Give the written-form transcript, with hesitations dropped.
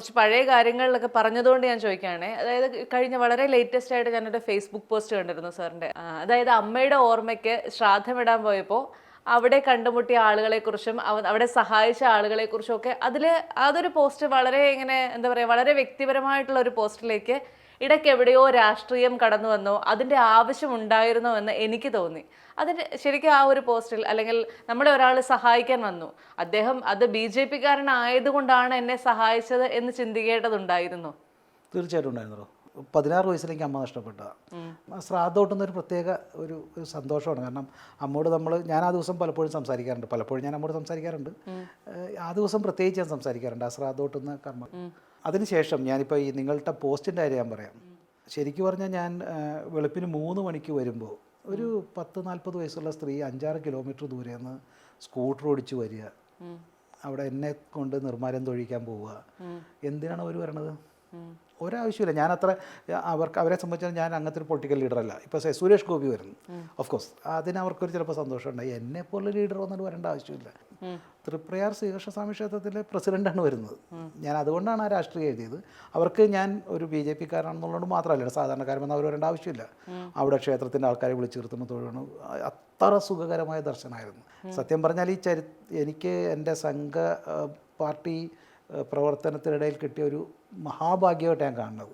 കുറച്ച് പഴയ കാര്യങ്ങളിലൊക്കെ പറഞ്ഞതുകൊണ്ട് ഞാൻ ചോദിക്കുകയാണേ. അതായത് കഴിഞ്ഞ വളരെ ലേറ്റസ്റ്റ് ആയിട്ട് ഞാനൊരു ഫേസ്ബുക്ക് പോസ്റ്റ് കണ്ടിരുന്നു സാറിന്റെ. അതായത് അമ്മയുടെ ഓർമ്മയ്ക്ക് ശ്രാദ്ധമിടാൻ പോയപ്പോൾ അവിടെ കണ്ടുമുട്ടിയ ആളുകളെക്കുറിച്ചും അവിടെ സഹായിച്ച ആളുകളെക്കുറിച്ചും ഒക്കെ അതൊരു പോസ്റ്റ് വളരെ ഇങ്ങനെ എന്താ പറയുക, വളരെ വ്യക്തിപരമായിട്ടുള്ള ഒരു പോസ്റ്റിലേക്ക് ഇടയ്ക്ക് എവിടെയോ രാഷ്ട്രീയം കടന്നു വന്നോ, അതിൻ്റെ ആവശ്യമുണ്ടായിരുന്നോ എന്ന് എനിക്ക് തോന്നി. അതിന് ശരിക്കും ആ ഒരു പോസ്റ്റിൽ, അല്ലെങ്കിൽ നമ്മളെ ഒരാൾ സഹായിക്കാൻ വന്നു, അദ്ദേഹം അത് BJP കാരനായതുകൊണ്ടാണ് എന്നെ സഹായിച്ചത് എന്ന് ചിന്തിക്കേണ്ടതുണ്ടായിരുന്നു. തീർച്ചയായിട്ടും ഉണ്ടായിരുന്നല്ലോ. 16 വയസ്സിലേക്ക് അമ്മ നഷ്ടപ്പെട്ട ശ്രാദ്ധം കിട്ടുന്ന ഒരു പ്രത്യേക ഒരു സന്തോഷമാണ്. കാരണം അമ്മോട് ഞാൻ ആ ദിവസം പലപ്പോഴും സംസാരിക്കാറുണ്ട്, പലപ്പോഴും ഞാൻ അമ്മോട് സംസാരിക്കാറുണ്ട്. ആ ദിവസം പ്രത്യേകിച്ച് ഞാൻ സംസാരിക്കാറുണ്ട് ആ ശ്രാദ്ധം കിട്ടുന്ന കർമ്മം. അതിനുശേഷം ഞാനിപ്പോൾ ഈ നിങ്ങളുടെ പോസ്റ്റിൻ്റെ കാര്യം ഞാൻ പറയാം. ശരിക്കും പറഞ്ഞാൽ ഞാൻ വെളുപ്പിന് 3 മണിക്ക് വരുമ്പോൾ ഒരു 10-40 വയസ്സുള്ള സ്ത്രീ 5-6 കിലോമീറ്റർ ദൂരെ നിന്ന് സ്കൂട്ടർ ഓടിച്ച് വരിക, അവിടെ എന്നെ കൊണ്ട് നിർമ്മാലയം തൊഴിക്കാൻ പോവുക. എന്തിനാണ് അവർ വരണത്? ഒരാവശ്യമില്ല. അവരെ സംബന്ധിച്ചാൽ ഞാൻ അങ്ങനത്തെ ഒരു പൊളിറ്റിക്കൽ ലീഡറല്ല. ഇപ്പോൾ സുരേഷ് ഗോപി വരുന്നു, ഓഫ് കോഴ്സ് അതിനവർക്കൊരു ചിലപ്പോൾ സന്തോഷമുണ്ടായി. എന്നെപ്പോലുള്ള ലീഡർ വന്നിട്ട് വരേണ്ട ആവശ്യമില്ല. തൃപ്രയാർ ശ്രീകൃഷ്ണസ്വാമി ക്ഷേത്രത്തിലെ പ്രസിഡൻ്റാണ് വരുന്നത്. ഞാൻ അതുകൊണ്ടാണ് ആ രാഷ്ട്രീയം എഴുതിയത്. അവർക്ക് ഞാൻ ഒരു BJP കാരനാണെന്നുള്ളത് മാത്രമല്ല, സാധാരണക്കാരെന്ന് അവർ വരേണ്ട ആവശ്യമില്ല. അവിടെ ക്ഷേത്രത്തിൻ്റെ ആൾക്കാരെ വിളിച്ചു നിർത്തുന്ന തൊഴിലാണ്. അത്ര സുഖകരമായ ദർശനമായിരുന്നു. സത്യം പറഞ്ഞാൽ എനിക്ക് എൻ്റെ സംഘ പാർട്ടി പ്രവർത്തനത്തിനിടയിൽ കിട്ടിയ ഒരു മഹാഭാഗ്യമായിട്ട് ഞാൻ കാണുന്നത്.